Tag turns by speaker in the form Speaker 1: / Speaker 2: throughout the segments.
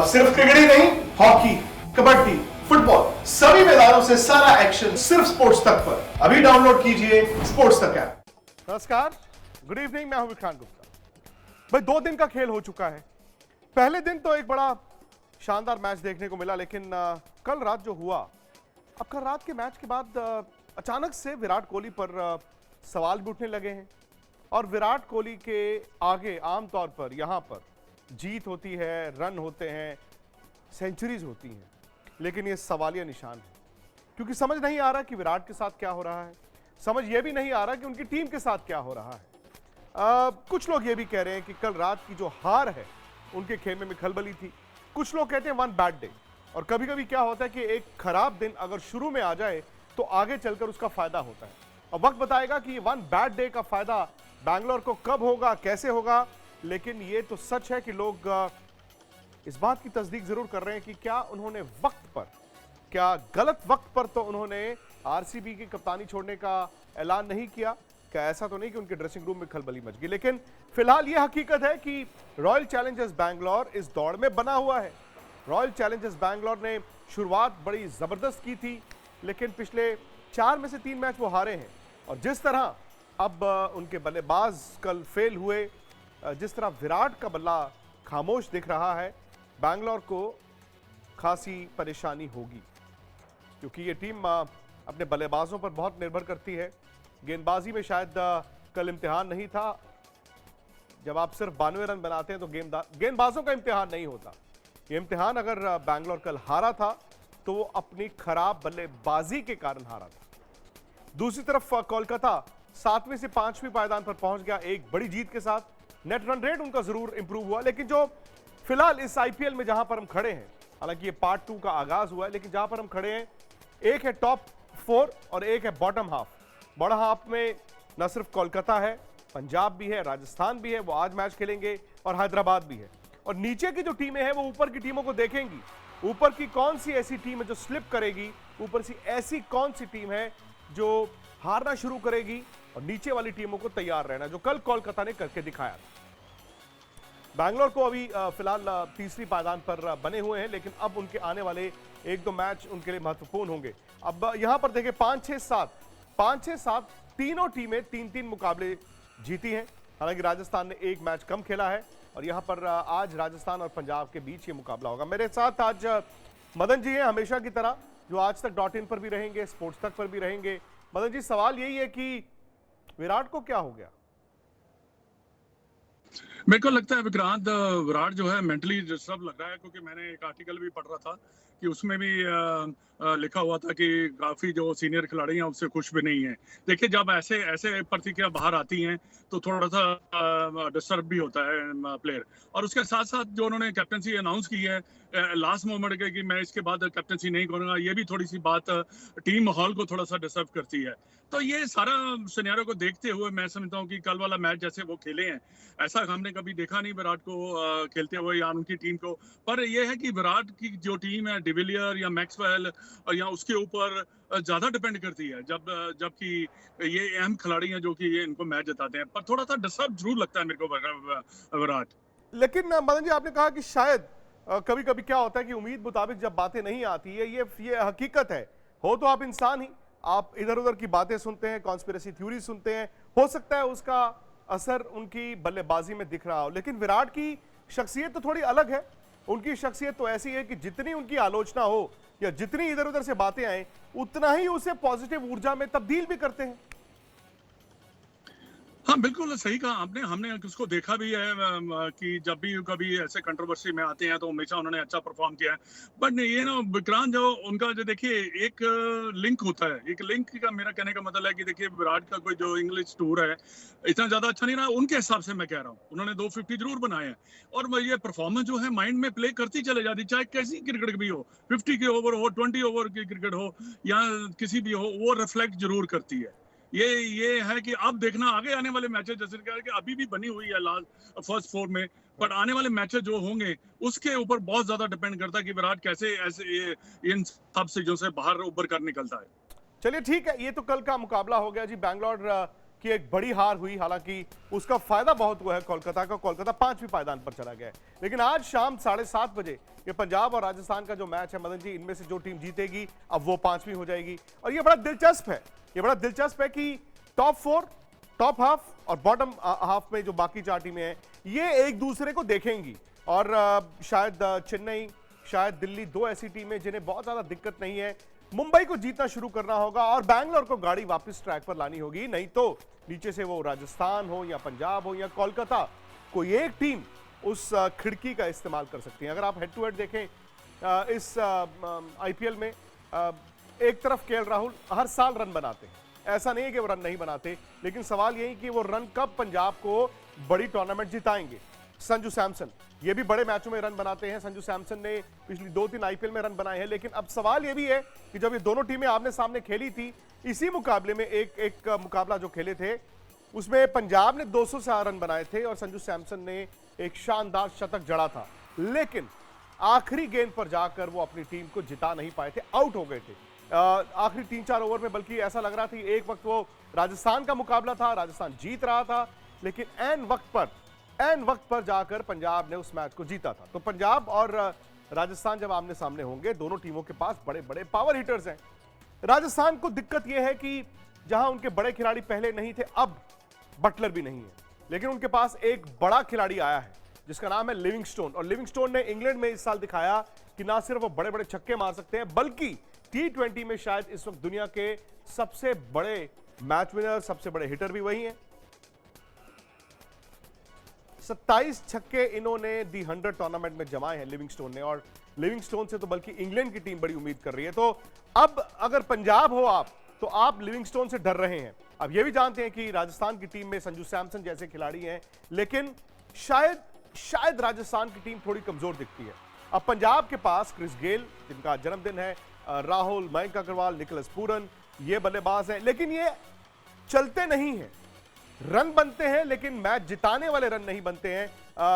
Speaker 1: सिर्फ क्रिकेट ही नहीं, hockey, kabaddi, football, सभी मैदानों से सारा एक्शन सिर्फ स्पोर्ट्स तक पर। अभी डाउनलोड कीजिए स्पोर्ट्स तक ऐप।
Speaker 2: नमस्कार, गुड इवनिंग, मैं हूं विक्रांत गुप्ता। भाई 2 दिन का खेल हो चुका है। पहले दिन तो एक बड़ा शानदार मैच देखने को मिला, लेकिन कल रात जो हुआ, अब कल रात के मैच के बाद अचानक से विराट कोहली पर सवाल भी उठने लगे हैं। और विराट कोहली के आगे आमतौर पर यहाँ पर जीत होती है, रन होते हैं, सेंचुरीज होती हैं, लेकिन ये सवालिया निशान है, क्योंकि समझ नहीं आ रहा कि विराट के साथ क्या हो रहा है, समझ ये भी नहीं आ रहा कि उनकी टीम के साथ क्या हो रहा है। कुछ लोग ये भी कह रहे हैं कि कल रात की जो हार है उनके खेमे में खलबली थी। कुछ लोग कहते हैं वन बैड डे, और कभी कभी क्या होता है कि एक खराब दिन अगर शुरू में आ जाए तो आगे चलकर उसका फायदा होता है। अब वक्त बताएगा कि वन बैड डे का फायदा बैंगलोर को कब होगा, कैसे होगा, लेकिन ये तो सच है कि लोग इस बात की तस्दीक जरूर कर रहे हैं कि क्या उन्होंने वक्त पर, क्या गलत वक्त पर तो उन्होंने आरसीबी की कप्तानी छोड़ने का ऐलान नहीं किया। क्या ऐसा तो नहीं कि उनके ड्रेसिंग रूम में खलबली मच गई, लेकिन फिलहाल यह हकीकत है कि रॉयल चैलेंजर्स बैंगलोर इस दौड़ में बना हुआ है। रॉयल चैलेंजर्स बैंगलोर ने शुरुआत बड़ी जबरदस्त की थी, लेकिन पिछले 4 में से 3 मैच वो हारे हैं। और जिस तरह अब उनके बल्लेबाज कल फेल हुए, जिस तरह विराट का बल्ला खामोश दिख रहा है, बैंगलोर को खासी परेशानी होगी, क्योंकि ये टीम अपने बल्लेबाजों पर बहुत निर्भर करती है। गेंदबाजी में शायद कल इम्तिहान नहीं था। जब आप सिर्फ 92 रन बनाते हैं तो गेंदबाजों का इम्तिहान नहीं होता। ये इम्तिहान अगर बैंगलोर कल हारा था तो वो अपनी खराब बल्लेबाजी के कारण हारा था। दूसरी तरफ कोलकाता 7वें से 5वीं पायदान पर पहुंच गया एक बड़ी जीत के साथ। नेट रन रेट उनका जरूर इंप्रूव हुआ, लेकिन जो फिलहाल इस आईपीएल में जहां पर हम खड़े हैं, हालांकि ये पार्ट 2 का आगाज हुआ है, लेकिन जहां पर हम खड़े हैं, एक है टॉप 4 और एक है बॉटम हाफ। बॉटम हाफ में न सिर्फ कोलकाता है, पंजाब भी है, राजस्थान भी है, वो आज मैच खेलेंगे, और हैदराबाद भी है। और नीचे की जो टीमें हैं वो ऊपर की टीमों को देखेंगी। ऊपर की कौन सी ऐसी टीम है जो स्लिप करेगी, ऊपर से ऐसी कौन सी टीम है जो हारना शुरू करेगी, और नीचे वाली टीमों को तैयार रहना, जो कल कोलकाता ने करके दिखाया था। बैंगलोर को अभी फिलहाल तीसरी पायदान पर बने हुए हैं, लेकिन अब उनके आने वाले 1-2 मैच उनके लिए महत्वपूर्ण होंगे। अब यहां पर देखें 5-6-7 तीनों टीमें 3-3 मुकाबले जीती हैं। हालांकि राजस्थान ने 1 मैच कम खेला है, और यहां पर आज राजस्थान और पंजाब के बीच ये मुकाबला होगा। मेरे साथ आज मदन जी हैं, हमेशा की तरह, जो आज तक .in पर भी रहेंगे, स्पोर्ट्स तक पर भी रहेंगे। मदन जी, सवाल यही है कि विराट को क्या हो गया?
Speaker 3: मेरे को लगता है विक्रांत, विराट जो है मेंटली डिस्टर्ब लग रहा है, क्योंकि मैंने एक आर्टिकल भी पढ़ रहा था कि उसमें भी लिखा हुआ था कि काफी जो सीनियर खिलाड़ी हैं उससे खुश भी नहीं है। देखिए, जब ऐसे प्रतिक्रिया बाहर आती हैं तो थोड़ा सा डिस्टर्ब भी होता है प्लेयर। और उसके साथ साथ जो उन्होंने कैप्टनसी अनाउंस की है लास्ट मोमेंट के कि मैं इसके बाद कैप्टनसी नहीं करूंगा, ये भी थोड़ी सी बात टीम माहौल को थोड़ा सा डिस्टर्ब करती है। तो ये सारा सिनेरियो को देखते हुए मैं समझता हूँ कि कल वाला मैच जैसे वो खेले हैं, ऐसा हमने कभी देखा नहीं विराट को खेलते हुए या उनकी टीम को। पर यह है कि विराट की जो टीम है, डिविलियर या मैक्सवेल या उसके ऊपर ज्यादा डिपेंड करती है, जबकि ये अहम खिलाड़ी हैं जो कि ये इनको मैच जिताते हैं। पर थोड़ा सा डिस्टर्ब जरूर लगता है मेरे को विराट।
Speaker 2: लेकिन मदन जी, आपने कहा कि शायद कभी कभी क्या होता है कि उम्मीद मुताबिक जब बातें नहीं आती है, ये हकीकत है। हो तो आप इंसान ही, आप इधर उधर की बातें सुनते हैं, कॉन्स्पिरेसी थ्योरी सुनते हैं, हो सकता है उसका असर उनकी बल्लेबाजी में दिख रहा हो। लेकिन विराट की शख्सियत तो थोड़ी अलग है। उनकी शख्सियत तो ऐसी है कि जितनी उनकी आलोचना हो या जितनी इधर उधर से बातें आए, उतना ही उसे पॉजिटिव ऊर्जा में तब्दील भी करते हैं।
Speaker 3: हाँ, बिल्कुल सही कहा आपने। हमने उसको देखा भी है कि जब भी कभी ऐसे कंट्रोवर्सी में आते हैं तो हमेशा उन्होंने अच्छा परफॉर्म किया है। बट ये ना विक्रांत, जो उनका जो देखिए एक लिंक होता है, एक लिंक का मेरा कहने का मतलब है कि देखिए विराट का कोई जो इंग्लिश टूर है इतना ज्यादा अच्छा नहीं रहा उनके हिसाब से, मैं कह रहा हूँ। उन्होंने 250 जरूर बनाए हैं, और ये परफॉर्मेंस जो है माइंड में प्ले करती चले जाती, चाहे कैसी क्रिकेट भी हो, 50 के ओवर हो, 20 ओवर की क्रिकेट हो या किसी भी हो, वो रिफ्लेक्ट जरूर करती है। ये है कि अब देखना आगे आने वाले मैचेस, जैसे कि अभी भी बनी हुई है लास्ट फर्स्ट 4 में, पर आने वाले मैचेस जो होंगे उसके ऊपर बहुत ज्यादा डिपेंड करता है कि विराट कैसे ऐसे इन सब चीजों से बाहर उभर कर निकलता है।
Speaker 2: चलिए ठीक है, ये तो कल का मुकाबला हो गया जी। बैंगलोर कि एक बड़ी हार हुई, हालांकि उसका फायदा बहुत हुआ है कोलकाता का। कोलकाता 5वीं पायदान पर चला गया है। लेकिन आज शाम 7:30 बजे ये पंजाब और राजस्थान का जो मैच है मदन जी, इनमें से जो टीम जीतेगी अब वो 5वीं हो जाएगी। और ये बड़ा दिलचस्प है, ये बड़ा दिलचस्प है कि टॉप 4, टॉप हाफ और बॉटम हाफ में जो बाकी 4 टीमें हैं ये एक दूसरे को देखेंगी। और शायद चेन्नई, शायद दिल्ली, 2 ऐसी टीमें जिन्हें बहुत ज्यादा दिक्कत नहीं है। मुंबई को जीतना शुरू करना होगा और बैंगलोर को गाड़ी वापस ट्रैक पर लानी होगी, नहीं तो नीचे से वो राजस्थान हो या पंजाब हो या कोलकाता, कोई एक टीम उस खिड़की का इस्तेमाल कर सकती है। अगर आप हेड टू हेड देखें इस आईपीएल में, एक तरफ केएल राहुल हर साल रन बनाते हैं, ऐसा नहीं है कि वो रन नहीं बनाते, लेकिन सवाल यही कि वो रन कब पंजाब को बड़ी टूर्नामेंट जिताएंगे। संजू सैमसन ये भी बड़े मैचों में रन बनाते हैं, संजू सैमसन ने पिछली 2-3 आईपीएल में रन बनाए हैं। लेकिन अब सवाल ये भी है कि जब ये दोनों टीमें आमने सामने खेली थी, इसी मुकाबले में एक मुकाबला जो खेले थे उसमें पंजाब ने 200 से रन बनाए थे और संजू सैमसन ने एक शानदार शतक जड़ा था, लेकिन आखिरी गेंद पर जाकर वो अपनी टीम को जिता नहीं पाए थे, आउट हो गए थे आखिरी 3-4 ओवर में। बल्कि ऐसा लग रहा था एक वक्त वो राजस्थान का मुकाबला था, राजस्थान जीत रहा था, लेकिन एन वक्त पर जाकर पंजाब ने उस मैच को जीता था। तो पंजाब और राजस्थान जब आमने सामने होंगे, दोनों टीमों के पास बड़े बड़े पावर हिटर्स हैं। राजस्थान को दिक्कत यह है कि जहां उनके बड़े खिलाड़ी पहले नहीं थे, अब बटलर भी नहीं है, लेकिन उनके पास एक बड़ा खिलाड़ी आया है जिसका नाम है लिविंगस्टोन। और लिविंगस्टोन ने इंग्लैंड में इस साल दिखाया कि ना सिर्फ वो बड़े बड़े छक्के मार सकते हैं, बल्कि T20 में शायद इस वक्त दुनिया के सबसे बड़े मैच विनर, सबसे बड़े हिटर भी वही हैं। 27 छक्के इन्होंने दी 100 टूर्नामेंट में जमाए हैं लिविंगस्टोन ने, और लिविंगस्टोन से तो बल्कि इंग्लैंड की टीम बड़ी उम्मीद कर रही है। तो अब अगर पंजाब हो आप, तो आप लिविंगस्टोन से डर रहे हैं। अब ये भी जानते हैं कि राजस्थान की टीम में संजू सैमसन जैसे खिलाड़ी हैं, लेकिन शायद राजस्थान की टीम थोड़ी कमजोर दिखती है। अब पंजाब के पास क्रिस गेल, जिनका जन्मदिन है, राहुल, मयंक अग्रवाल, निकोलस पूरन, ये बल्लेबाज हैं, लेकिन ये चलते नहीं हैं। रन बनते हैं लेकिन मैच जिताने वाले रन नहीं बनते हैं।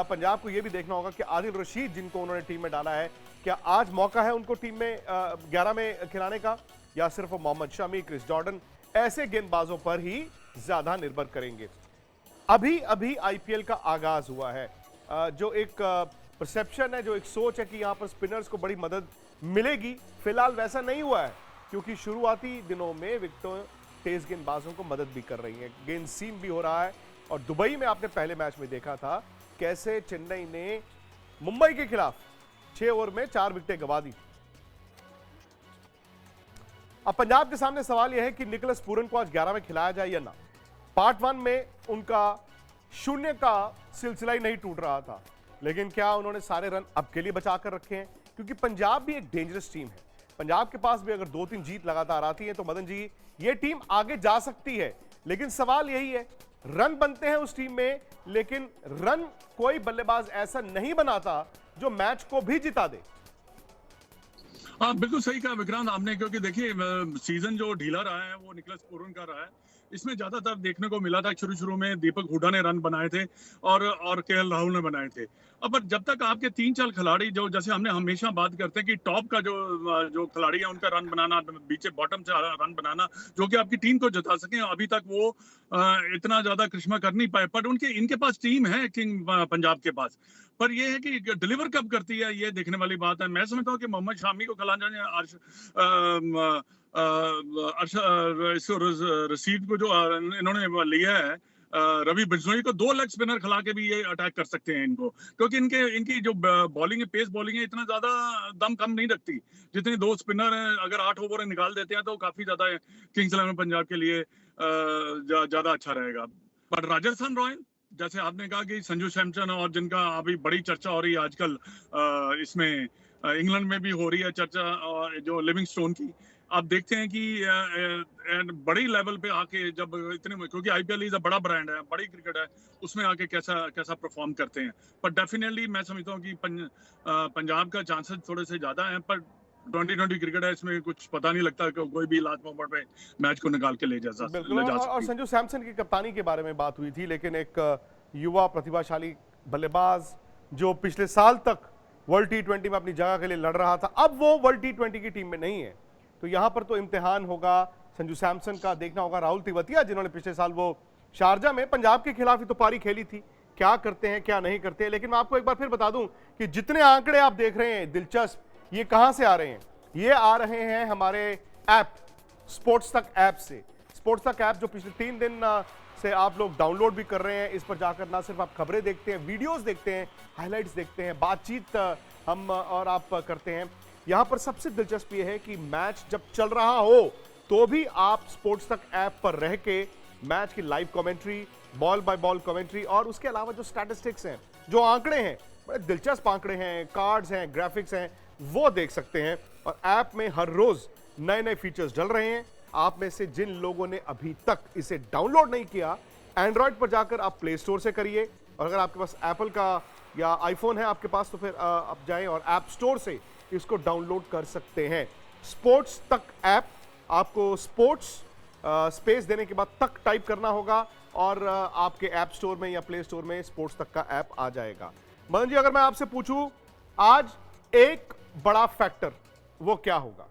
Speaker 2: पंजाब को यह भी देखना होगा कि आदिल रशीद, जिनको उन्होंने टीम में डाला है, क्या आज मौका है उनको टीम में 11 में खिलाने का, या सिर्फ मोहम्मद शमी, क्रिस जॉर्डन ऐसे गेंदबाजों पर ही ज्यादा निर्भर करेंगे। अभी आईपीएल का आगाज हुआ है। जो एक परसेप्शन है, जो एक सोच है कि यहां पर स्पिनर्स को बड़ी मदद मिलेगी, फिलहाल वैसा नहीं हुआ है, क्योंकि शुरुआती दिनों में विकेटों तेज गेंदबाजों को मदद भी कर रही है, गेंद सीम भी हो रहा है। और दुबई में आपने पहले मैच में देखा था कैसे चेन्नई ने मुंबई के खिलाफ 6 ओवर में 4 विकेटें गंवा दी। अब पंजाब के सामने सवाल यह है कि निकोलस पूरन को आज 11 में खिलाया जाए या ना। पार्ट 1 में उनका 0 का सिलसिला ही नहीं टूट रहा था, लेकिन क्या उन्होंने सारे रन अब के लिए बचा कर रखे हैं? क्योंकि पंजाब भी एक डेंजरस टीम है। पंजाब के पास भी अगर 2-3 जीत लगातार आती है तो मदन जी ये टीम आगे जा सकती है, लेकिन सवाल यही है, रन बनते हैं उस टीम में, लेकिन रन कोई बल्लेबाज ऐसा नहीं बनाता जो मैच को भी जिता दे।
Speaker 3: हाँ, बिल्कुल सही कहा विक्रांत आपने, क्योंकि देखिए सीजन जो ढीला रहा है वो निकोलस पूरन का रहा है। इसमें ज्यादातर देखने को मिला था शुरू में दीपक हुडा ने रन बनाए थे और केएल राहुल ने बनाए थे। अब जब तक आपके 3-4 खिलाड़ी, जो जैसे हमने हमेशा बात करते हैं कि टॉप का जो खिलाड़ी है उनका रन बनाना, बीच बॉटम से रन बनाना जो कि आपकी टीम को जिता सके, अभी तक वो इतना ज्यादा करिश्मा कर नहीं पाए। पर इनके पास टीम है किंग पंजाब के पास, पर ये है कि डिलीवर कब करती है ये देखने वाली बात है। मैं समझता हूँ कि मोहम्मद शामी को खिलाना रसीद को जो इन्होंने लिया है, रवि बिश्नोई को 2 लेग स्पिनर खिला के भी ये अटैक कर सकते हैं इनको, क्योंकि इनकी जो बॉलिंग है, पेस बॉलिंग है, इतना ज्यादा दम कम नहीं रखती जितने 2 स्पिनर हैं। अगर 8 ओवर निकाल देते हैं तो काफी ज्यादा किंग्स इलेवन पंजाब के लिए ज्यादा अच्छा रहेगा। पर राजस्थान रॉयल, जैसे आपने कहा कि संजू सैमसन, और जिनका अभी बड़ी चर्चा हो रही है आजकल, इसमें इंग्लैंड में भी हो रही है चर्चा, जो लिविंगस्टोन की, आप देखते हैं कि बड़ी लेवल पे आके जब इतने, क्योंकि आईपीएल इज अ बड़ा ब्रांड है, बड़ी क्रिकेट है, उसमें आके कैसा परफॉर्म करते हैं। पर डेफिनेटली मैं समझता हूँ कि पंजाब का चांसेस थोड़े से ज्यादा हैं, पर 2020 क्रिकेट है, इसमें कुछ पता नहीं लगता कि कोई भी लास्ट मोमेंट पे मैच को निकाल के ले जा सकता।
Speaker 2: और संजू सैमसन की कप्तानी के बारे में बात हुई थी, लेकिन एक युवा प्रतिभाशाली बल्लेबाज जो पिछले साल तक वर्ल्ड T20 में अपनी जगह के लिए लड़ रहा था, अब वो वर्ल्ड T20 की टीम में नहीं है, तो यहां पर तो इम्तिहान होगा संजू सैमसन का। देखना होगा राहुल तिवतिया, जिन्होंने पिछले साल वो शारजा में पंजाब के खिलाफ ही तो पारी खेली थी, क्या करते हैं क्या नहीं करते हैं। लेकिन मैं आपको एक बार फिर बता दूं कि जितने आंकड़े आप देख रहे हैं दिलचस्प, ये कहां से आ रहे हैं? ये आ रहे हैं हमारे ऐप स्पोर्ट्स तक ऐप से। स्पोर्ट्स तक ऐप जो पिछले 3 दिन से आप लोग डाउनलोड भी कर रहे हैं। इस पर जाकर ना सिर्फ आप खबरें देखते हैं, वीडियोस देखते हैं, हाइलाइट्स देखते हैं, बातचीत हम और आप करते हैं। यहां पर सबसे दिलचस्प ये है कि मैच जब चल रहा हो तो भी आप स्पोर्ट्स तक ऐप पर रह के मैच की live commentary, ball by ball commentary और उसके अलावा जो स्टैटिस्टिक्स हैं, जो आंकड़े हैं, बड़े दिलचस्प आंकड़े हैं, कार्ड्स हैं, ग्राफिक्स हैं, वो देख सकते हैं। और ऐप में हर रोज नए नए फीचर्स डल रहे हैं। आप में से जिन लोगों ने अभी तक इसे डाउनलोड नहीं किया, एंड्रॉयड पर जाकर आप प्ले स्टोर से करिए, और अगर आपके पास एप्पल का या आईफोन है आपके पास तो फिर आप जाएं और ऐप स्टोर से इसको डाउनलोड कर सकते हैं। स्पोर्ट्स तक ऐप, आपको स्पोर्ट्स स्पेस देने के बाद तक टाइप करना होगा और आपके ऐप स्टोर में या प्ले स्टोर में स्पोर्ट्स तक का ऐप आ जाएगा। मदन जी, अगर मैं आपसे पूछूं आज एक बड़ा फैक्टर, वो क्या होगा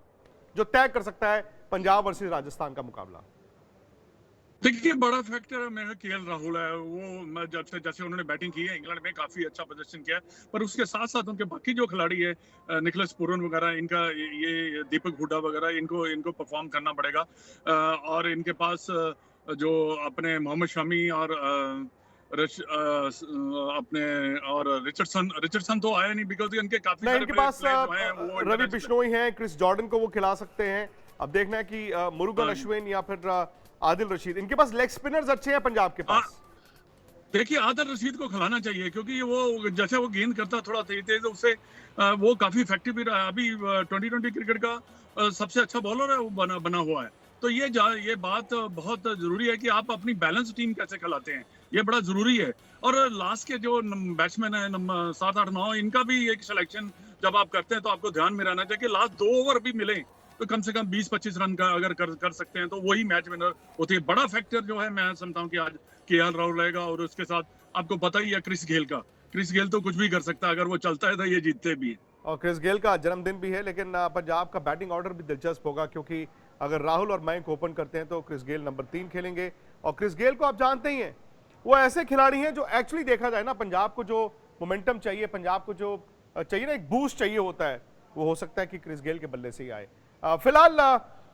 Speaker 2: जो तय कर सकता है पंजाब वर्सेस राजस्थान का मुकाबला?
Speaker 3: देखिए, बड़ा फैक्टर मेरा केएल राहुल है। वो जैसे उन्होंने बैटिंग की है इंग्लैंड में, काफी अच्छा प्रदर्शन किया है, पर उसके साथ साथ उनके बाकी जो खिलाड़ी है, निकोलस पूरन वगैरह, इनका ये दीपक हुड्डा वगैरह, इनको परफॉर्म करना पड़ेगा। और इनके पास जो अपने मोहम्मद शमी और अपने और रिचर्डसन तो आया नहीं, बिकॉज इनके काफी सारे
Speaker 2: इनके पास
Speaker 3: वो
Speaker 2: रवि बिश्नोई हैं, क्रिस जॉर्डन को वो खिला सकते हैं। अब देखना है कि मुरुगन अश्विन या फिर आदिल रशीद, इनके पास लेग स्पिनर्स अच्छे हैं पंजाब के पास।
Speaker 3: देखिए, आदिल रशीद को खिलाना चाहिए, क्योंकि वो जैसे वो गेंद करता थोड़ा तेज, उससे वो काफी इफेक्टिव भी रहा है। अभी 2020 क्रिकेट का सबसे अच्छा बॉलर है वो बना हुआ है। तो ये बात बहुत जरूरी है कि आप अपनी बैलेंस टीम कैसे खिलाते हैं, ये बड़ा जरूरी है। और लास्ट के जो बैट्समैन है नंबर 7, 8, 9, इनका भी एक सिलेक्शन जब आप करते हैं तो आपको ध्यान में रहना चाहिए कि लास्ट 2 ओवर भी मिले तो कम से कम 20-25 रन का अगर कर सकते हैं तो वही मैच विनर होती है। बड़ा फैक्टर जो है, मैं समझता हूँ कि आज केएल राहुल रहेगा। और उसके साथ आपको पता ही है क्रिस गेल तो कुछ भी कर सकता है, अगर वो चलता है तो ये जीतते भी है।
Speaker 2: और क्रिस गेल का जन्मदिन भी है। लेकिन पंजाब का बैटिंग ऑर्डर भी दिलचस्प होगा, क्योंकि अगर राहुल और मयंक ओपन करते हैं तो क्रिस गेल नंबर 3 खेलेंगे। और क्रिस गेल को आप जानते ही हैं, वो ऐसे खिलाड़ी हैं जो एक्चुअली देखा जाए ना, पंजाब को जो मोमेंटम चाहिए, पंजाब को जो चाहिए ना, एक बूस्ट चाहिए होता है, वो हो सकता है कि क्रिस गेल के बल्ले से ही आए। फिलहाल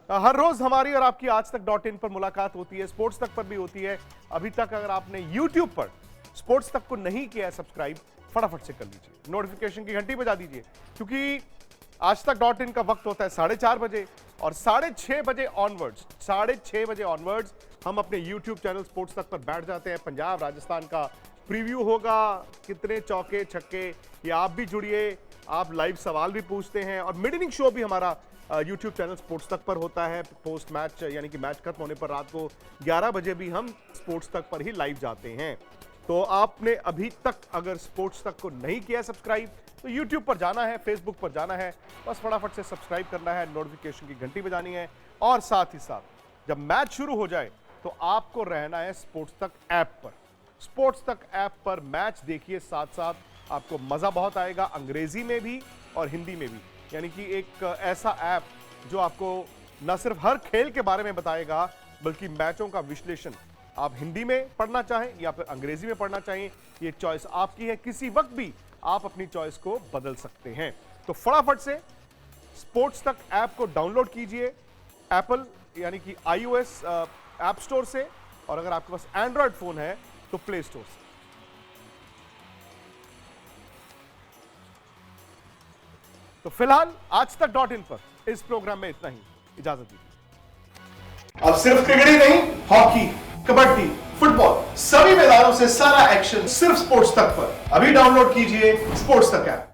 Speaker 2: हर रोज हमारी और आपकी आज तक .in पर मुलाकात होती है, स्पोर्ट्स तक पर भी होती है। अभी तक अगर आपने YouTube पर स्पोर्ट्स तक को नहीं किया है सब्सक्राइब, फटाफट से कर लीजिए, नोटिफिकेशन की घंटी बजा दीजिए, क्योंकि आज तक .in का वक्त होता है 4:30 बजे, और 6:30 बजे ऑनवर्ड्स, 6:30 बजे ऑनवर्ड्स हम अपने YouTube चैनल स्पोर्ट्स तक पर बैठ जाते हैं। पंजाब राजस्थान का प्रीव्यू होगा, कितने चौके छक्के, ये आप भी जुड़िए, आप लाइव सवाल भी पूछते हैं। और मिड इनिंग शो भी हमारा YouTube चैनल स्पोर्ट्स तक पर होता है। पोस्ट मैच यानी कि मैच खत्म होने पर रात को 11 बजे भी हम स्पोर्ट्स तक पर ही लाइव जाते हैं। तो आपने अभी तक अगर स्पोर्ट्स तक को नहीं किया सब्सक्राइब तो YouTube पर जाना है, Facebook पर जाना है, बस फटाफट से सब्सक्राइब करना है, नोटिफिकेशन की घंटी बजानी है। और साथ ही साथ जब मैच शुरू हो जाए तो आपको रहना है स्पोर्ट्स तक ऐप पर। स्पोर्ट्स तक ऐप पर मैच देखिए, साथ साथ आपको मजा बहुत आएगा, अंग्रेजी में भी और हिंदी में भी। यानी कि एक ऐसा ऐप जो आपको न सिर्फ हर खेल के बारे में बताएगा, बल्कि मैचों का विश्लेषण आप हिंदी में पढ़ना चाहें या फिर अंग्रेजी में पढ़ना चाहें, ये चॉइस आपकी है। किसी वक्त भी आप अपनी चॉइस को बदल सकते हैं। तो फटाफट से स्पोर्ट्स तक ऐप को डाउनलोड कीजिए, एप्पल यानी कि iOS ऐप स्टोर से, और अगर आपके पास एंड्रॉयड फोन है तो प्ले स्टोर से। तो फिलहाल आज तक .in पर इस प्रोग्राम में इतना ही। इजाजत दीजिए।
Speaker 1: अब सिर्फ क्रिकेट ही नहीं, हॉकी, कबड्डी, फुटबॉल, सभी मैदानों से सारा एक्शन सिर्फ स्पोर्ट्स तक पर। अभी डाउनलोड कीजिए स्पोर्ट्स तक ऐप।